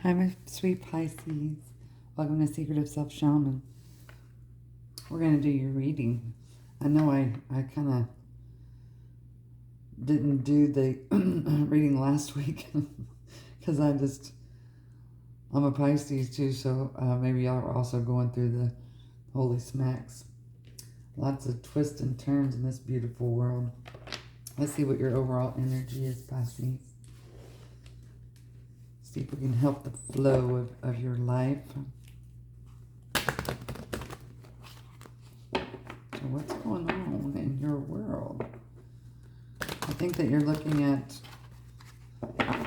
Hi, my sweet Pisces. Welcome to Secret of Self Shaman. We're going to do your reading. I know I kind of didn't do the reading last week because I'm a Pisces too, so maybe y'all are also going through the holy smacks. Lots of twists and turns in this beautiful world. Let's see what your overall energy is, Pisces. See if we can help the flow of your life. So what's going on in your world? I think that you're looking at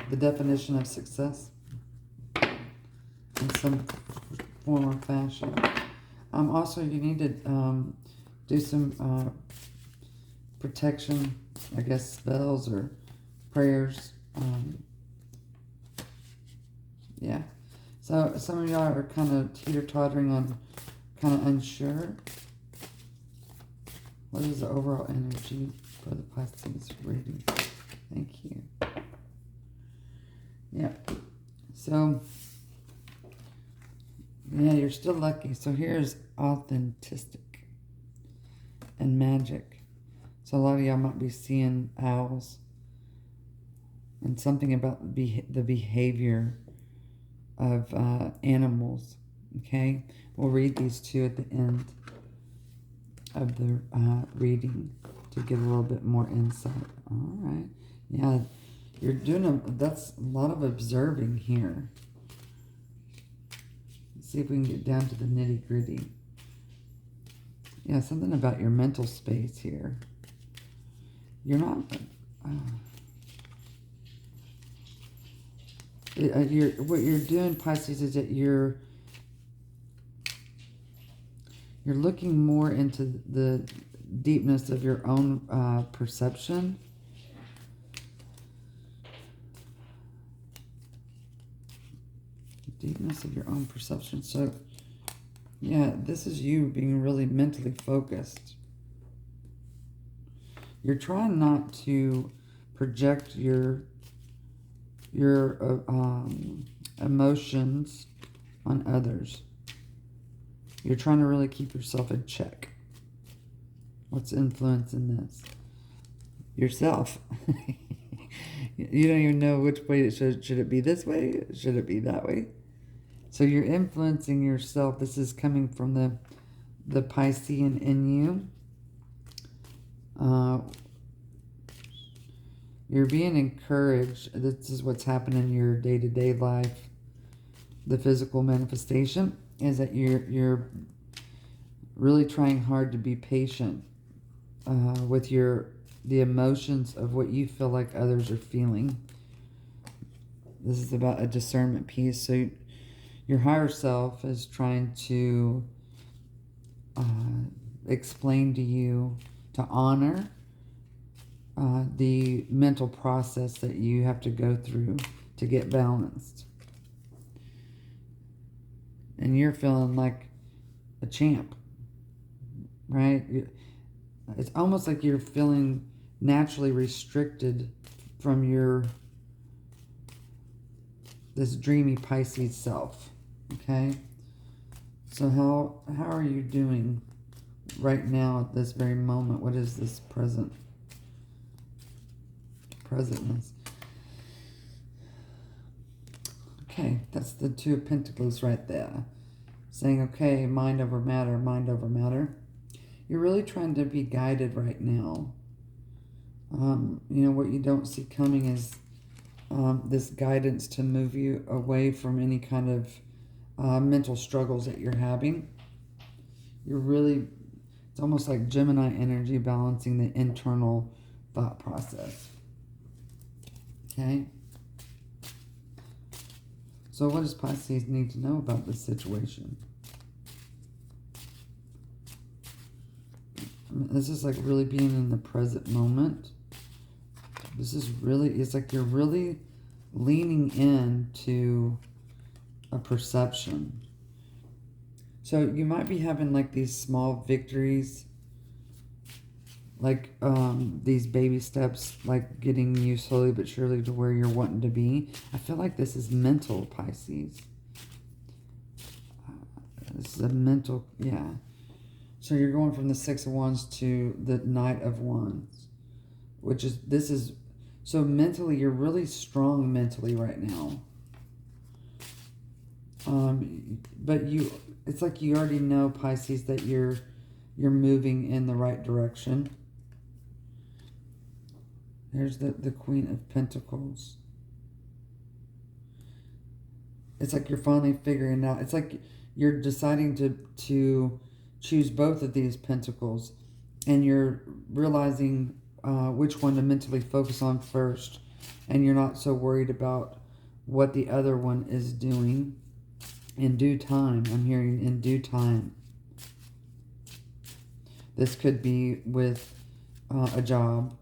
the definition of success in some form or fashion. Also, you need to do some protection, I guess, spells or prayers. Yeah. So some of y'all are kind of teeter-tottering on, kind of unsure. What is the overall energy for the Pisces reading? Thank you. Yeah. So, yeah, you're still lucky. So here's authentic and magic. So a lot of y'all might be seeing owls and something about the behavior of animals. Okay, we'll read these two at the end of the reading to get a little bit more insight. All right, yeah, you're doing that's a lot of observing here. Let's see if we can get down to the nitty gritty. Yeah, something about your mental space here. You're not. What you're doing, Pisces, is that you're looking more into the deepness of your own perception. Deepness of your own perception. So, yeah, this is you being really mentally focused. You're trying not to project your emotions on others. You're trying to really keep yourself in check. What's influencing this? Yourself. You don't even know which way it should it be this way? Should it be that way? So you're influencing yourself. This is coming from the Piscean in you. You're being encouraged. This is what's happening in your day-to-day life. The physical manifestation is that you're really trying hard to be patient with the emotions of what you feel like others are feeling. This is about a discernment piece. So your higher self is trying to explain to you to honor the mental process that you have to go through to get balanced. And you're feeling like a champ, right? It's almost like you're feeling naturally restricted from this dreamy Pisces self, okay? So how are you doing right now at this very moment? What is this presentness? Okay, that's the Two of Pentacles right there. Saying, okay, mind over matter, mind over matter. You're really trying to be guided right now. What you don't see coming is this guidance to move you away from any kind of mental struggles that you're having. It's almost like Gemini energy balancing the internal thought process. Okay? So what does Pisces need to know about this situation? This is like really being in the present moment. It's like you're really leaning into a perception. So you might be having like these small victories like these baby steps, like getting you slowly but surely to where you're wanting to be. I feel like this is mental, Pisces. This is a mental, yeah. So you're going from the Six of Wands to the Knight of Wands, which is, this is, so mentally, you're really strong mentally right now. But it's like you already know, Pisces, that you're moving in the right direction. There's the Queen of Pentacles. It's like you're finally figuring out. It's like you're deciding to choose both of these pentacles, and you're realizing which one to mentally focus on first, and you're not so worried about what the other one is doing. In due time, I'm hearing in due time. This could be with a job.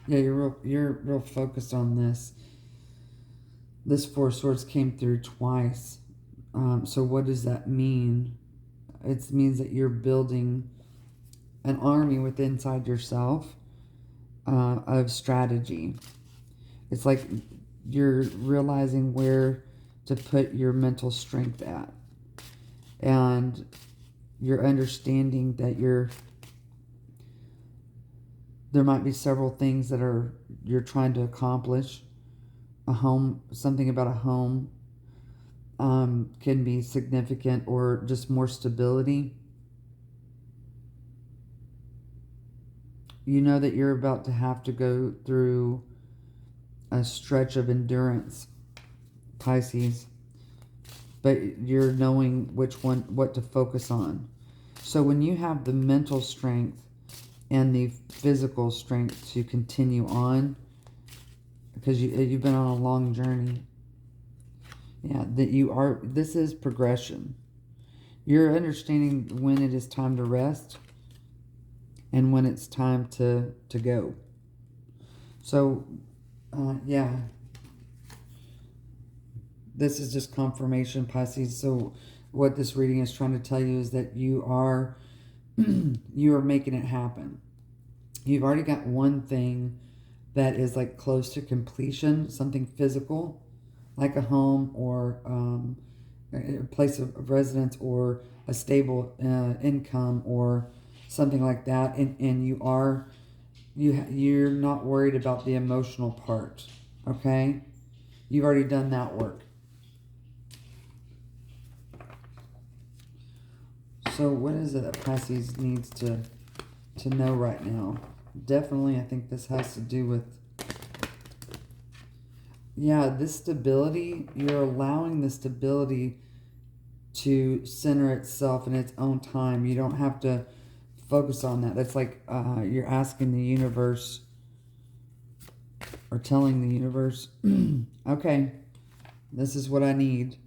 Yeah, you're real focused on this. This Four of Swords came through twice. So what does that mean? It means that you're building an army within inside yourself of strategy. It's like you're realizing where to put your mental strength at. And you're understanding that there might be several things that you're trying to accomplish. A home, something about a home can be significant, or just more stability. You know that you're about to have to go through a stretch of endurance, Pisces, but you're knowing what to focus on. So when you have the mental strength and the physical strength to continue on, because you've been on a long journey, yeah, this is progression. You're understanding when it is time to rest and when it's time to go. So, yeah, this is just confirmation, Pisces. So what this reading is trying to tell you is that you are making it happen. You've already got one thing that is like close to completion, something physical, like a home or a place of residence, or a stable income, or something like that. And you're not worried about the emotional part, okay? You've already done that work. So what is it that Pisces needs to know right now? Definitely, I think this has to do with, yeah, this stability. You're allowing the stability to center itself in its own time. You don't have to focus on that. That's like you're asking the universe, or telling the universe, okay, this is what I need.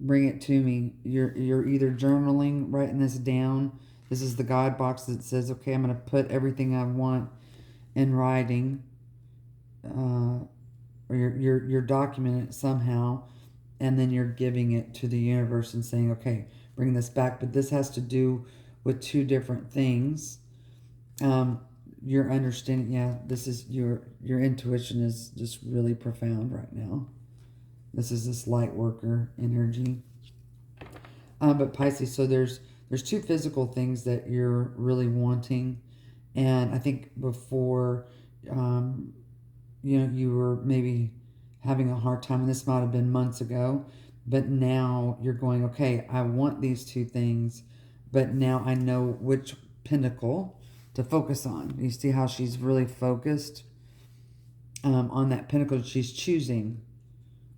Bring it to me. You're either journaling, writing this down. This is the God box that says, okay, I'm going to put everything I want in writing, or you're documenting it somehow, and then you're giving it to the universe and saying, okay, bring this back. But this has to do with two different things. Your understanding, yeah, this is your intuition is just really profound right now. This is this light worker energy. But Pisces, so there's two physical things that you're really wanting. And I think before, you were maybe having a hard time, and this might have been months ago, but now you're going, okay, I want these two things, but now I know which pinnacle to focus on. You see how she's really focused on that pinnacle. She's choosing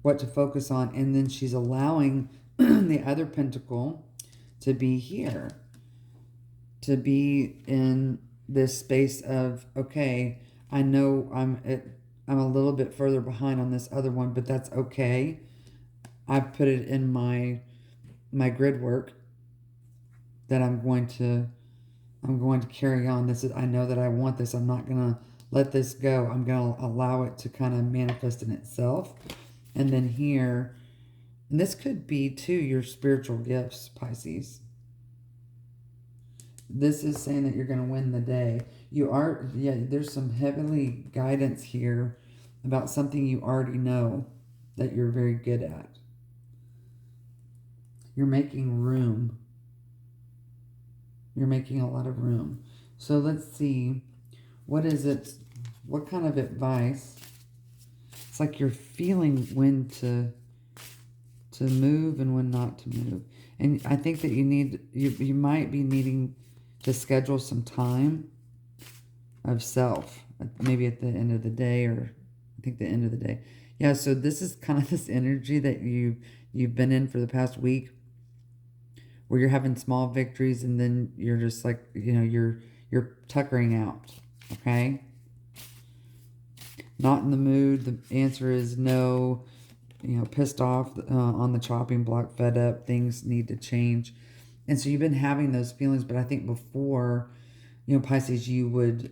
what to focus on, and then she's allowing the other pentacle to be here, to be in this space of, okay, I know I'm a little bit further behind on this other one, but that's okay. I've put it in my grid work that I'm going to carry on. This is, I know that I want this. I'm not going to let this go. I'm going to allow it to kind of manifest in itself. And then here, and this could be too your spiritual gifts, Pisces. this is saying that you're going to win the day. You are, yeah, there's some heavenly guidance here about something you already know that you're very good at. You're making room. You're making a lot of room. So let's see, what is it? What kind of advice? It's like you're feeling when to move and when not to move. And I think that you might be needing to schedule some time of self, maybe at the end of the day, or I think the end of the day. Yeah, so this is kind of this energy that you've been in for the past week, where you're having small victories and then you're just like, you're tuckering out, okay? Not in the mood. The answer is no. Pissed off, on the chopping block, fed up, things need to change. And so you've been having those feelings, but I think before, Pisces, you would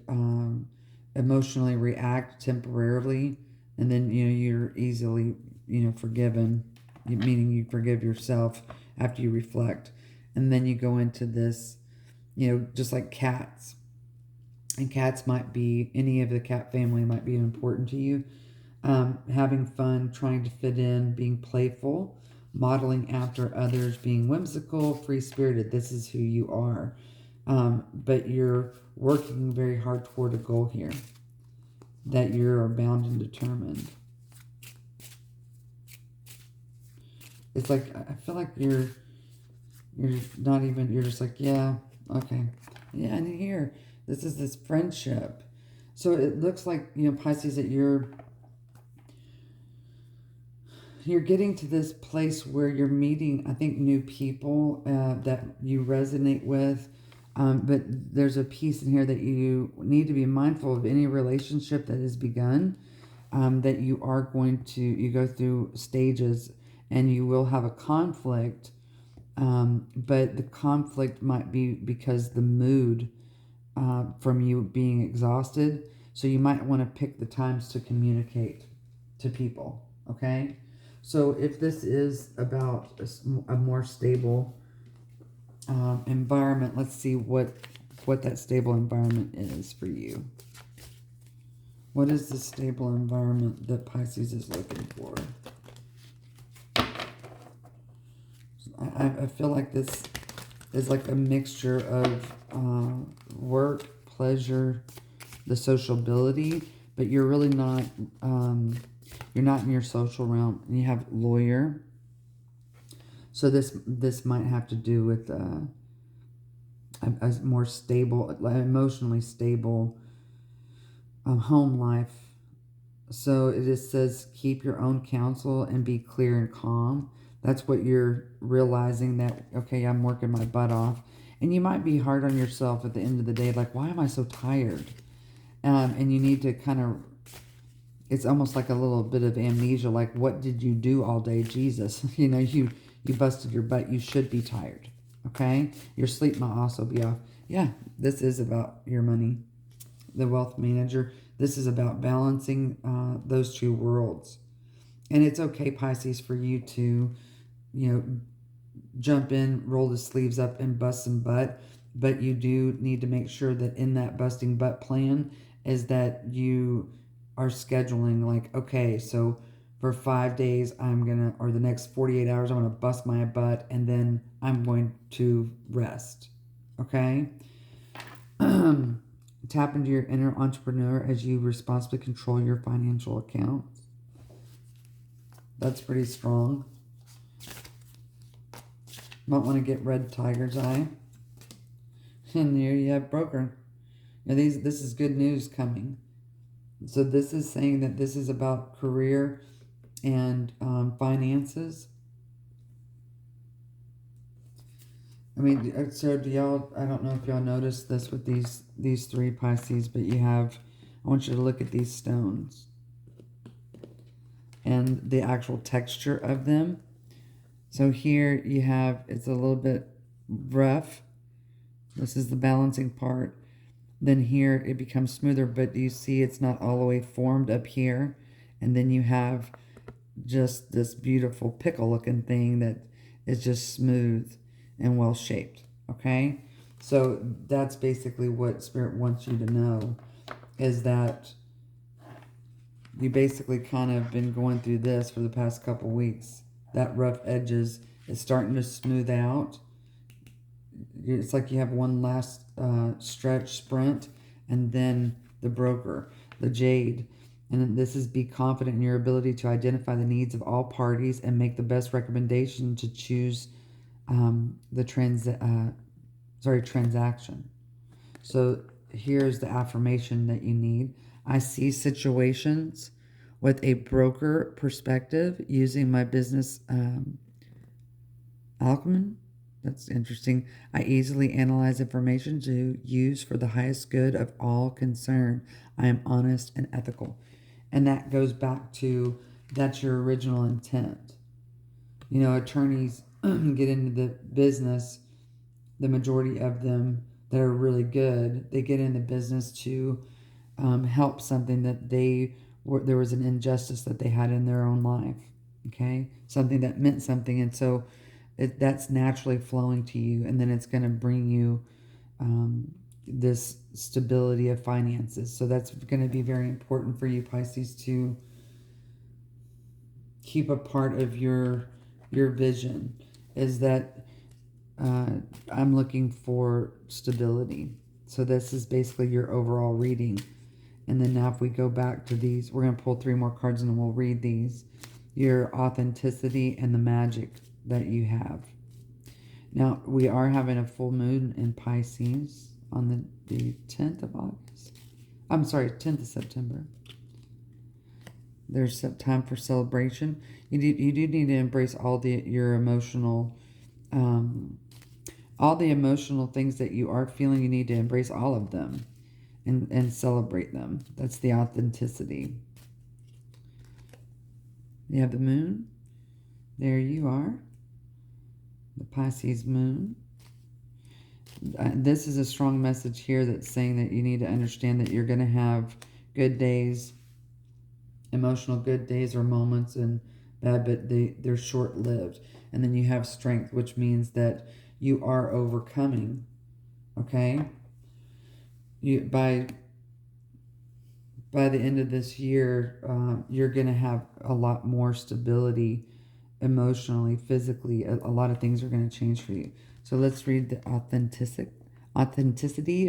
emotionally react temporarily, and then, you're easily, forgiven, meaning you forgive yourself after you reflect. And then you go into this, just like cats. And cats might be, any of the cat family might be important to you. Having fun, trying to fit in, being playful, modeling after others, being whimsical, free-spirited. This is who you are. But you're working very hard toward a goal here that you're bound and determined. It's like, I feel like you're not even, you're just like, yeah, okay. Yeah, and here, this is this friendship. So it looks like, Pisces, that you're getting to this place where you're meeting, I think, new people that you resonate with. But there's a piece in here that you need to be mindful of any relationship that has begun, that you are going to, you go through stages and you will have a conflict. But the conflict might be because the mood from you being exhausted. So you might want to pick the times to communicate to people, okay? So if this is about a more stable environment, let's see what that stable environment is for you. What is the stable environment that Pisces is looking for? I feel like this is like a mixture of work, pleasure, the sociability, but you're really not, you're not in your social realm. And you have lawyer. So this might have to do with a more stable, emotionally stable home life. So it just says keep your own counsel and be clear and calm. That's what you're realizing, that, okay, I'm working my butt off. And you might be hard on yourself at the end of the day, like, why am I so tired? And you need to kind of, it's almost like a little bit of amnesia, like, what did you do all day, Jesus? You busted your butt. You should be tired, okay? Your sleep might also be off. Yeah, this is about your money, the wealth manager. This is about balancing those two worlds. And it's okay, Pisces, for you to, jump in, roll the sleeves up, and bust some butt. But you do need to make sure that in that busting butt plan is that you are scheduling, like, okay, so for 5 days, or the next 48 hours, I'm going to bust my butt, and then I'm going to rest. Okay? Tap into your inner entrepreneur as you responsibly control your financial accounts. That's pretty strong. Might want to get red tiger's eye. And there you have broker. Now this is good news coming. So this is saying that this is about career and finances. I mean, so do y'all, I don't know if y'all noticed this with these three Pisces, but I want you to look at these stones and the actual texture of them. So here you have, it's a little bit rough. This is the balancing part. Then here it becomes smoother, but you see it's not all the way formed up here. And then you have just this beautiful pickle looking thing that is just smooth and well shaped, okay? So that's basically what Spirit wants you to know, is that you basically kind of been going through this for the past couple weeks. That rough edges is starting to smooth out. It's like you have one last stretch sprint, and then the broker, the jade. And this is be confident in your ability to identify the needs of all parties and make the best recommendation to choose the transaction. So here's the affirmation that you need. I see situations with a broker perspective using my business acumen. That's interesting. I easily analyze information to use for the highest good of all concerned. I am honest and ethical. And that goes back to that's your original intent. You know, attorneys get into the business, the majority of them that are really good, they get in the business to help something that there was an injustice that they had in their own life. Okay, something that meant something, and so that's naturally flowing to you, and then it's going to bring you this stability of finances. So that's going to be very important for you, Pisces, to keep a part of your vision. Is that I'm looking for stability. So this is basically your overall reading. And then now if we go back to these, we're going to pull 3 more cards and then we'll read these. Your authenticity and the magic that you have. Now, we are having a full moon in Pisces on the 10th of August. I'm sorry, 10th of September. There's some time for celebration. You do need to embrace all your emotional, all the emotional things that you are feeling. You need to embrace all of them and celebrate them. That's the authenticity. You have the moon. There you are. The Pisces moon. This is a strong message here that's saying that you need to understand that you're going to have good days, emotional good days or moments, and bad, but they're short-lived. And then you have strength, which means that you are overcoming. Okay? By the end of this year, you're going to have a lot more stability emotionally, physically. A lot of things are going to change for you. So let's read the authenticity,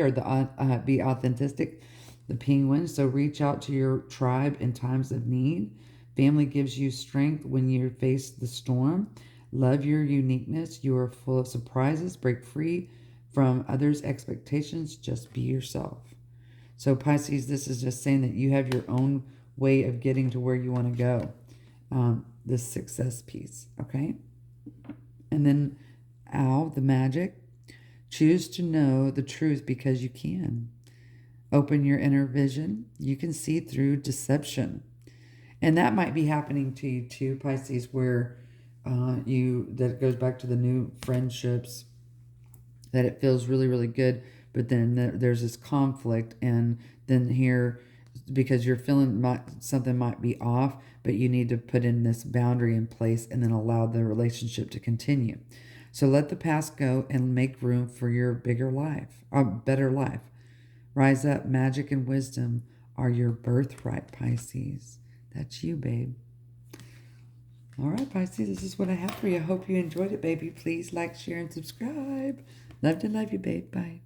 or the be authentic. The penguin. So reach out to your tribe in times of need. Family gives you strength when you face the storm. Love your uniqueness. You are full of surprises. Break free from others' expectations. Just be yourself. So Pisces, this is just saying that you have your own way of getting to where you want to go. This success piece, okay? And then Owl, the magic. Choose to know the truth because you can. Open your inner vision. You can see through deception. And that might be happening to you too, Pisces, where that goes back to the new friendships, that it feels really, really good, but then there's this conflict, and then here, because you're feeling something might be off, but you need to put in this boundary in place and then allow the relationship to continue. So let the past go and make room for your bigger life, a better life. Rise up. Magic and wisdom are your birthright, Pisces. That's you, babe. All right, Pisces, this is what I have for you. I hope you enjoyed it, baby. Please like, share, and subscribe. Love to love you, babe. Bye.